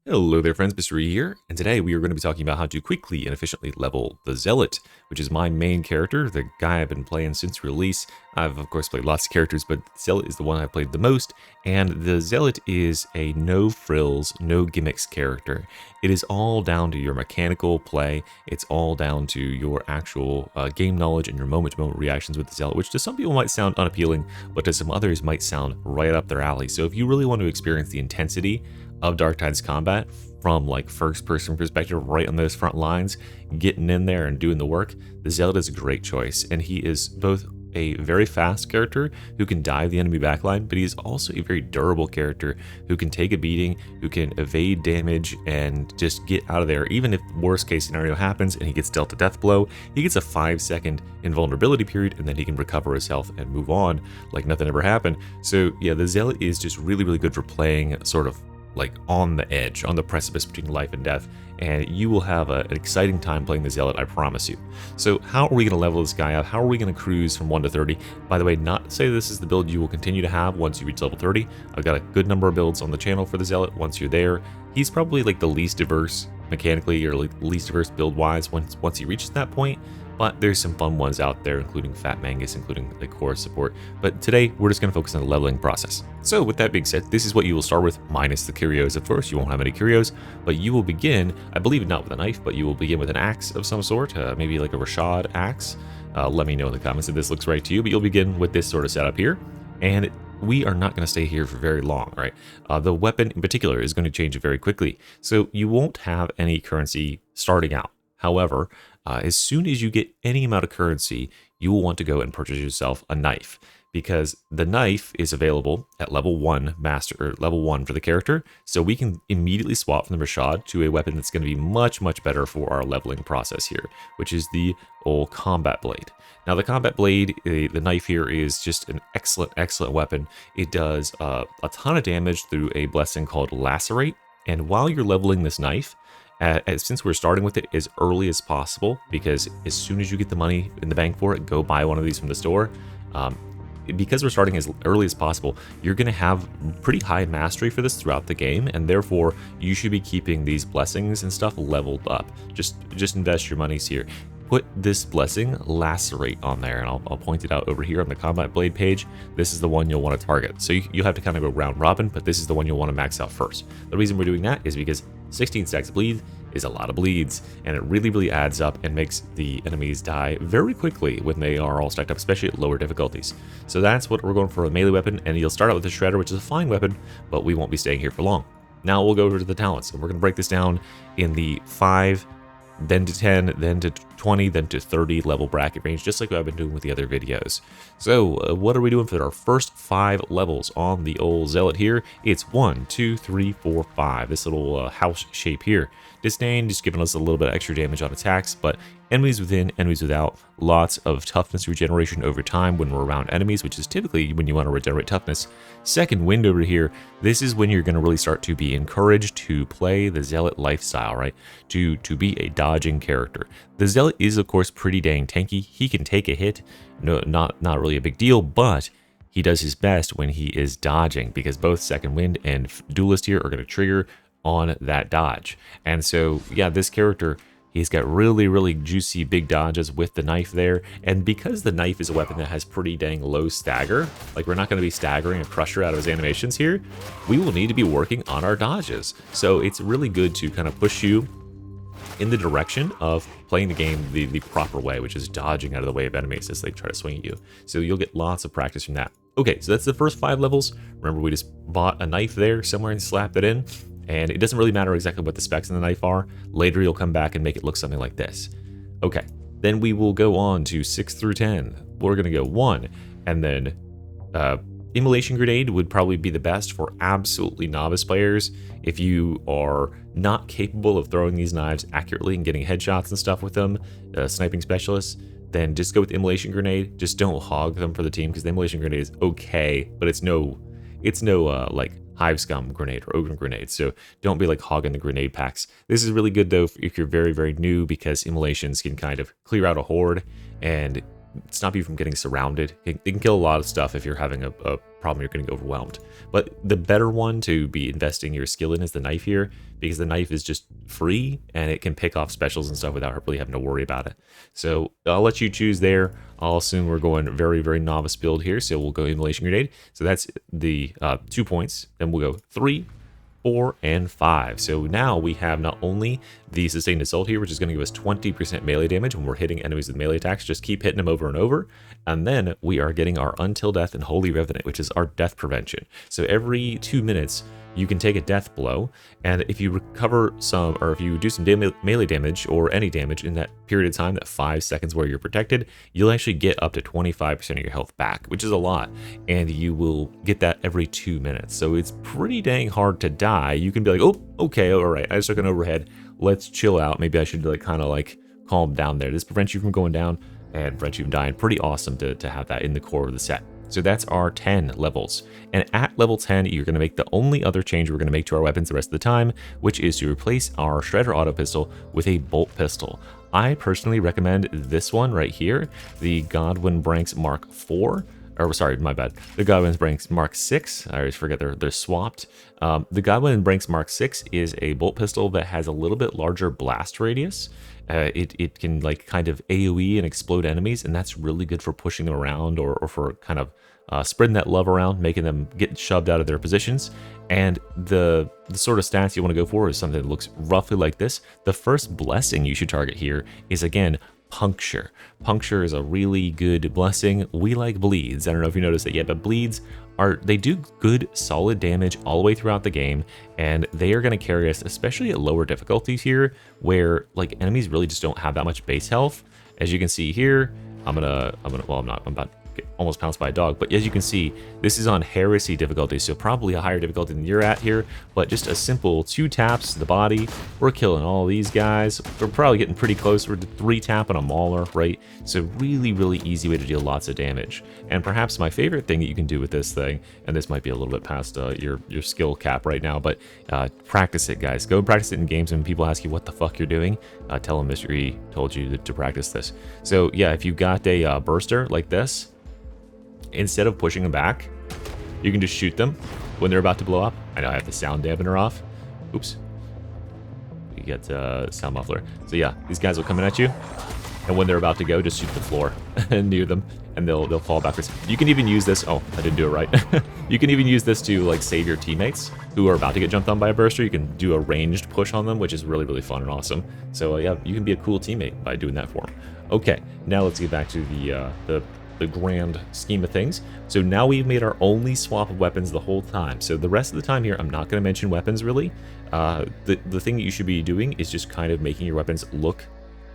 Hello there friends, Mr. E here, and today we are going to be talking about how to quickly and efficiently level the Zealot, which is my main character, the guy I've been playing since release. I've of course played lots of characters, but Zealot is the one I've played the most, and the Zealot is a no frills, no gimmicks character. It is all down to your mechanical play, it's all down to your actual game knowledge and your moment-to-moment reactions with the Zealot, which to some people might sound unappealing, but to some others might sound right up their alley. So if you really want to experience the intensity of Darktide's combat from like first person perspective right on those front lines, getting in there and doing the work, the Zealot is a great choice. And he is both a very fast character who can dive the enemy backline, but he's also a very durable character who can take a beating, who can evade damage and just get out of there. Even if worst case scenario happens and he gets dealt a death blow, he gets a 5-second invulnerability period and then he can recover his health and move on like nothing ever happened. So yeah, the Zealot is just really good for playing sort of like on the edge, on the precipice between life and death, and you will have an exciting time playing the Zealot, I promise you. So how are we going to level this guy up? How are we going to cruise from 1 to 30? By the way, not to say this is the build you will continue to have once you reach level 30. I've got a good number of builds on the channel for the Zealot once you're there. He's probably like the least diverse mechanically, or like least diverse build-wise once he reaches that point. But there's some fun ones out there, including Fat Mangus, including like core support. But today, we're just going to focus on the leveling process. So with that being said, this is what you will start with, minus the curios. Of course, you won't have any curios, but you will begin, I believe not with a knife, but you will begin with an axe of some sort, maybe like a Rashad axe. Let me know in the comments if this looks right to you, but you'll begin with this sort of setup here. And we are not going to stay here for very long, right? The weapon in particular is going to change very quickly. So you won't have any currency starting out. However, as soon as you get any amount of currency, you will want to go and purchase yourself a knife, because the knife is available at level 1 master, or level 1 for the character. So we can immediately swap from the Rashad to a weapon that's going to be much better for our leveling process here, which is the old combat blade. Now the combat blade, the knife here, is just an excellent weapon. It does a ton of damage through a blessing called Lacerate, and while you're leveling this knife, since we're starting with it as early as possible, because as soon as you get the money in the bank for it, go buy one of these from the store. Because we're starting as early as possible, you're going to have pretty high mastery for this throughout the game, and therefore you should be keeping these blessings and stuff leveled up. Just invest your monies here. Put this blessing, Lacerate, on there, and I'll point it out over here on the combat blade page. This is the one you'll want to target. So you have to kind of go round robin, but this is the one you'll want to max out first. The reason we're doing that is because 16 stacks of bleed is a lot of bleeds, and it really adds up and makes the enemies die very quickly when they are all stacked up, especially at lower difficulties. So that's what we're going for, a melee weapon, and you'll start out with the Shredder, which is a fine weapon, but we won't be staying here for long. Now we'll go over to the talents, and we're going to break this down in the 5, then to 10, then to 20, then to 30 level bracket range, just like I've been doing with the other videos. So what are we doing for our first 5 levels on the old Zealot here? It's 1, 2, 3, 4, 5, this little house shape here. Disdain, just giving us a little bit of extra damage on attacks, but enemies within, enemies without, lots of toughness regeneration over time when we're around enemies, which is typically when you want to regenerate toughness. Second wind over here, this is when you're going to really start to be encouraged to play the Zealot lifestyle, right? To be a dodging character. The Zealot is, of course, pretty dang tanky. He can take a hit, no, not really a big deal, but he does his best when he is dodging, because both Second Wind and Duelist here are going to trigger on that dodge. And so, yeah, this character, he's got really juicy big dodges with the knife there, and because the knife is a weapon that has pretty dang low stagger, like we're not going to be staggering a crusher out of his animations here, we will need to be working on our dodges. So it's really good to kind of push you in the direction of playing the game the proper way, which is dodging out of the way of enemies as they try to swing at you. So you'll get lots of practice from that. Okay, so that's the first 5 levels. Remember, we just bought a knife there somewhere and slapped it in. And it doesn't really matter exactly what the specs on the knife are. Later, you'll come back and make it look something like this. Okay, then we will go on to 6 through 10. We're going to go 1, and then Immolation Grenade would probably be the best for absolutely novice players. If you are not capable of throwing these knives accurately and getting headshots and stuff with them, sniping specialists, then just go with Immolation Grenade. Just don't hog them for the team, because the Immolation Grenade is okay, but it's no like Hive Scum grenade or Ogre grenade, so don't be like hogging the grenade packs. This is really good though if you're very new, because immolations can kind of clear out a horde, and stop you from getting surrounded. It can kill a lot of stuff if you're having a problem, you're getting overwhelmed. But the better one to be investing your skill in is the knife here, because the knife is just free and it can pick off specials and stuff without really having to worry about it. So I'll let you choose there. I'll assume we're going very, very novice build here, so we'll go Immolation Grenade. So that's the 2 points. Then we'll go 3, 4, and 5. So now we have not only the Sustained Assault here, which is going to give us 20% melee damage when we're hitting enemies with melee attacks. Just keep hitting them over and over. And then we are getting our Until Death and Holy Revenant, which is our death prevention. So every 2 minutes, you can take a death blow, and if you recover some, or if you do some melee damage or any damage in that period of time, that 5 seconds where you're protected, you'll actually get up to 25% of your health back, which is a lot, and you will get that every 2 minutes. So it's pretty dang hard to die. You can be like, oh, okay, all right, I just took an overhead. Let's chill out. Maybe I should like kind of like calm down there. This prevents you from going down and prevents you from dying. Pretty awesome to have that in the core of the set. So that's our 10 levels. And at level 10, you're going to make the only other change we're going to make to our weapons the rest of the time, which is to replace our Shredder Auto Pistol with a Bolt Pistol. I personally recommend this one right here, the Godwin Branks Mark IV. Or sorry, my bad. The Godwin Branks Mark 6. I always forget they're swapped. The Godwin Branks Mark 6 is a bolt pistol that has a little bit larger blast radius. It can like kind of AoE and explode enemies, and that's really good for pushing them around or for kind of spreading that love around, making them get shoved out of their positions. And the sort of stats you want to go for is something that looks roughly like this. The first blessing you should target here is, again, Puncture. Puncture is a really good blessing. We like bleeds. I don't know if you noticed that yet, but bleeds they do good solid damage all the way throughout the game, and they are going to carry us, especially at lower difficulties here, where like enemies really just don't have that much base health. As you can see here, I'm about to get almost pounced by a dog, but as you can see, this is on heresy difficulty, so probably a higher difficulty than you're at here, but just a simple 2 taps to the body, we're killing all these guys. We're probably getting pretty close. We're 3 tapping a mauler, right? So really, really easy way to deal lots of damage. And perhaps my favorite thing that you can do with this thing, and this might be a little bit past your skill cap right now, but practice it, guys. Go practice it in games, and when people ask you what the fuck you're doing, tell them Mr. E told you to practice this. So yeah, if you got a burster like this, instead of pushing them back, you can just shoot them when they're about to blow up. I know I have the sound dampener off. Oops. You get sound muffler. So yeah, these guys will come in at you, and when they're about to go, just shoot the floor near them, and they'll fall backwards. You can even use this. Oh, I didn't do it right. You can even use this to like save your teammates who are about to get jumped on by a burster. You can do a ranged push on them, which is really, really fun and awesome. So yeah, you can be a cool teammate by doing that for them. Okay, now let's get back to the grand scheme of things. So now we've made our only swap of weapons the whole time. So the rest of the time here, I'm not going to mention weapons really. The thing that you should be doing is just kind of making your weapons look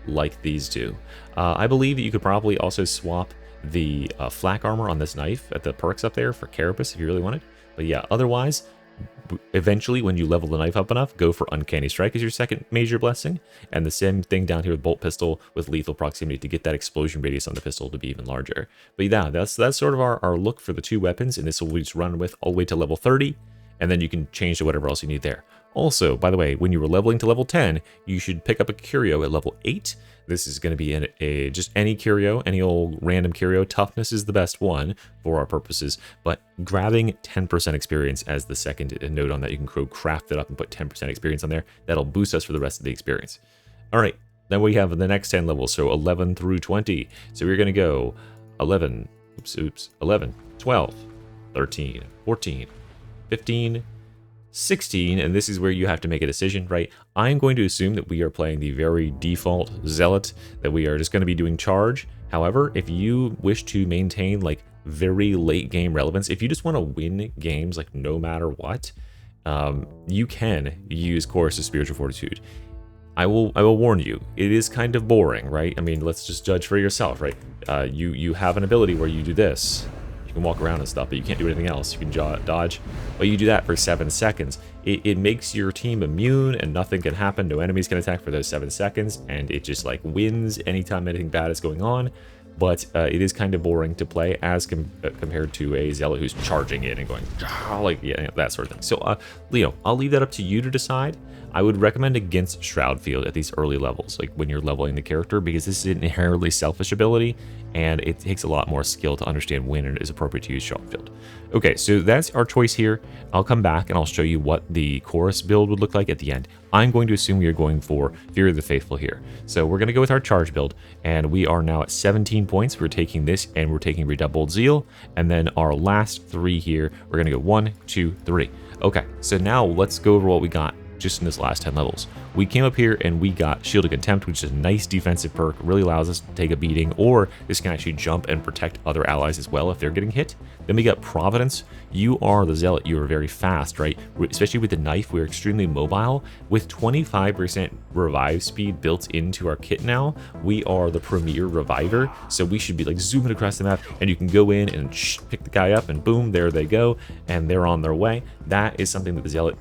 like these do. I believe that you could probably also swap the flak armor on this knife at the perks up there for Carapace if you really wanted. But yeah, otherwise, eventually when you level the knife up enough, go for Uncanny Strike as your second major blessing, and the same thing down here with Bolt Pistol with Lethal Proximity to get that explosion radius on the pistol to be even larger. But yeah, that's sort of our look for the 2 weapons, and this will just run with all the way to level 30, and then you can change to whatever else you need there. Also, by the way, when you were leveling to level 10, you should pick up a curio at level 8. This is going to be just any curio, any old random curio. Toughness is the best one for our purposes, but grabbing 10% experience as the second note on that, you can craft it up and put 10% experience on there. That'll boost us for the rest of the experience. All right, then we have the next 10 levels, so 11 through 20. So we're going to go 11, 12, 13, 14, 15, 16, and this is where you have to make a decision, right? I'm going to assume that we are playing the very default Zealot, that we are just going to be doing charge. However, if you wish to maintain like very late game relevance, if you just want to win games like no matter what, you can use Chorus of Spiritual Fortitude. I will warn you, it is kind of boring, right? I mean, let's just judge for yourself, right? You have an ability where you do this. You can walk around and stuff, but you can't do anything else. You can dodge, but you do that for 7 seconds. It makes your team immune and nothing can happen. No enemies can attack for those 7 seconds, and it just like wins anytime anything bad is going on. But it is kind of boring to play as compared to a Zealot who's charging in and going, like, yeah, that sort of thing. So, Leo, I'll leave that up to you to decide. I would recommend against Shroud Field at these early levels, like when you're leveling the character, because this is an inherently selfish ability, and it takes a lot more skill to understand when it is appropriate to use Shroud Field. Okay, so that's our choice here. I'll come back and I'll show you what the chorus build would look like at the end. I'm going to assume we are going for Fear of the Faithful here. So we're going to go with our charge build, and we are now at 17 points. We're taking this, and we're taking Redoubled Zeal, and then our last 3 here, we're going to go 1, 2, 3. Okay, so now let's go over what we got just in this last 10 levels. We came up here and we got Shield of Contempt, which is a nice defensive perk, really allows us to take a beating, or this can actually jump and protect other allies as well if they're getting hit. Then we got Providence. You are the Zealot, you are very fast, right? Especially with the knife, we're extremely mobile. With 25% revive speed built into our kit now, we are the premier reviver, so we should be like zooming across the map, and you can go in and pick the guy up, and boom, there they go, and they're on their way. That is something that the Zealot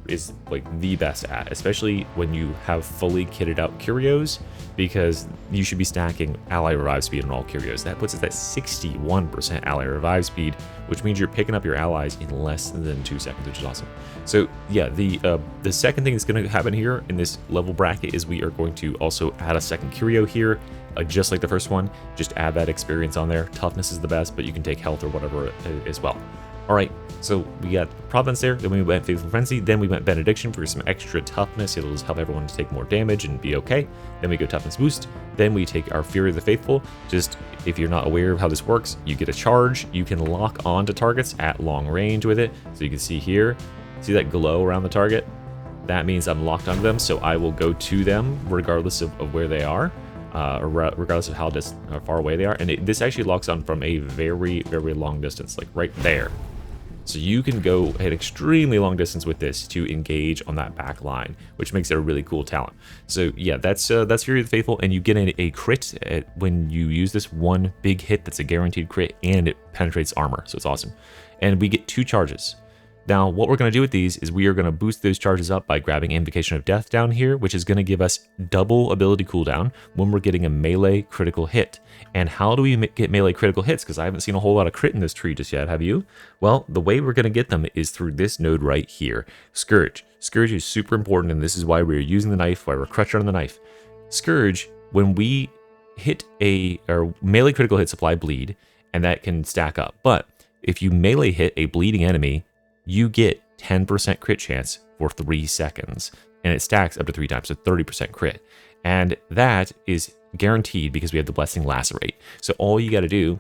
is like the best at, especially when you have fully kitted out curios, because you should be stacking ally revive speed on all curios. That puts us at 61% ally revive speed, which means you're picking up your allies in less than 2 seconds, which is awesome. So yeah, the second thing that's going to happen here in this level bracket is we are going to also add a second curio here, just like the first one. Just add that experience on there. Toughness is the best, but you can take health or whatever as well. All right, so we got Providence there, then we went Faithful Frenzy, then we went Benediction for some extra toughness. It'll just help everyone to take more damage and be okay. Then we go Toughness Boost, then we take our Fury of the Faithful. Just, if you're not aware of how this works, you get a charge, you can lock on to targets at long range with it. So you can see here, see that glow around the target? That means I'm locked onto them, so I will go to them regardless of where they are. Regardless of how far away they are. And this actually locks on from a very, very long distance, like right there. So you can go an extremely long distance with this to engage on that back line, which makes it a really cool talent. So yeah, that's Fury of the Faithful, and you get a crit when you use this one big hit that's a guaranteed crit, and it penetrates armor, so it's awesome. And we get 2 charges. Now, what we're going to do with these is we are going to boost those charges up by grabbing Invocation of Death down here, which is going to give us double ability cooldown when we're getting a melee critical hit. And how do we get melee critical hits? Because I haven't seen a whole lot of crit in this tree just yet, have you? Well, the way we're going to get them is through this node right here, Scourge. Scourge is super important, and this is why we're using the knife, why we're crutching on the knife. Scourge, when we hit or melee critical hits apply bleed, and that can stack up. But if you melee hit a bleeding enemy, you get 10% crit chance for 3 seconds, and it stacks up to 3 times, so 30% crit. And that is guaranteed because we have the Blessing Lacerate. So all you got to do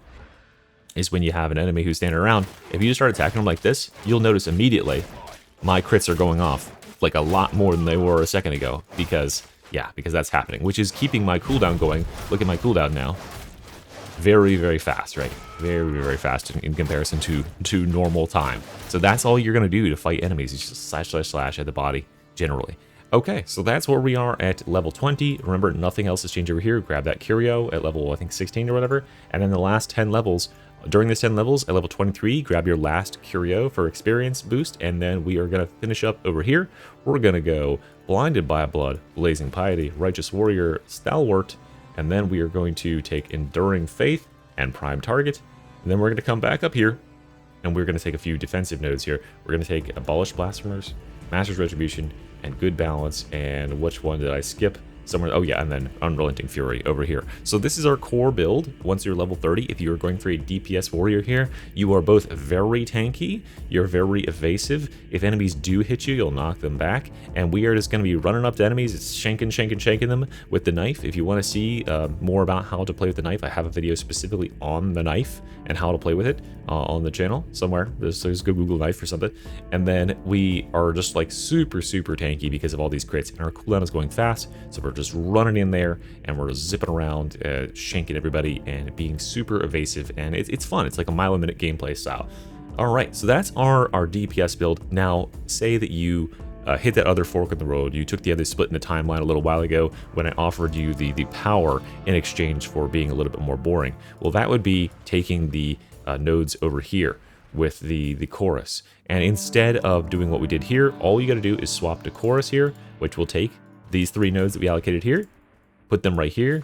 is when you have an enemy who's standing around, if you just start attacking them like this, you'll notice immediately my crits are going off like a lot more than they were a second ago, because that's happening, which is keeping my cooldown going. Look at my cooldown now. Very, very fast, right? Very, very fast in comparison to normal time. So that's all you're going to do to fight enemies. It's just slash, slash, slash at the body, generally. Okay, so that's where we are at level 20. Remember, nothing else has changed over here. Grab that curio at level, I think, 16 or whatever. And then the last 10 levels, during this 10 levels, at level 23, grab your last curio for experience boost. And then we are going to finish up over here. We're going to go Blinded by Blood, Blazing Piety, Righteous Warrior, Stalwart, and then we are going to take Enduring Faith and Prime Target. And then we're going to come back up here, and we're going to take a few defensive nodes here. We're going to take Abolish Blasphemers, Master's Retribution, and Good Balance. And which one did I skip? Somewhere, oh yeah, and then Unrelenting Fury over here. So this is our core build. Once you're level 30, if you are going for a DPS warrior here, you are both very tanky, you're very evasive. If enemies do hit you, you'll knock them back, and we are just going to be running up to enemies, shanking them with the knife. If you want to see more about how to play with the knife, I have a video specifically on the knife and how to play with it on the channel somewhere. There's a good Google knife or something. And then we are just like super tanky because of all these crits, and our cooldown is going fast, so we're just running in there and we're zipping around, shanking everybody and being super evasive, and it's fun. It's like a mile a minute gameplay style. All right, so that's our DPS build. Now, say that you hit that other fork in the road. You took the other split in the timeline a little while ago when I offered you the power in exchange for being a little bit more boring. Well, that would be taking the nodes over here with the chorus. And instead of doing what we did here, all you got to do is swap to chorus here, which will take these 3 nodes that we allocated here, put them right here.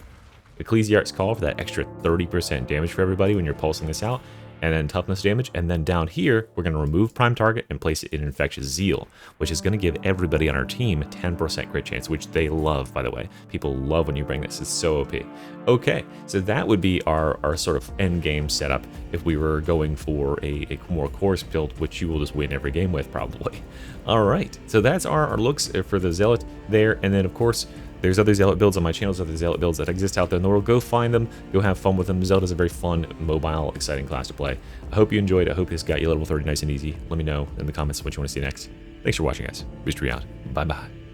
Ecclesiarch's Call for that extra 30% damage for everybody when you're pulsing this out. and then toughness damage. And then down here, we're going to remove prime target and place it in infectious zeal, which is going to give everybody on our team 10% crit chance, which they love, by the way. People love when you bring this. It's so OP. Okay, so that would be our sort of end game setup if we were going for a more course build, which you will just win every game with, probably. All right, so that's our looks for the Zealot there. And then, of course, there's other Zealot builds on my channel, other Zealot builds that exist out there in the world. Go find them, go have fun with them. Zealot is a very fun, mobile, exciting class to play. I hope you enjoyed. I hope this got you level 30 nice and easy. Let me know in the comments what you want to see next. Thanks for watching, guys. Mystery out. Bye-bye.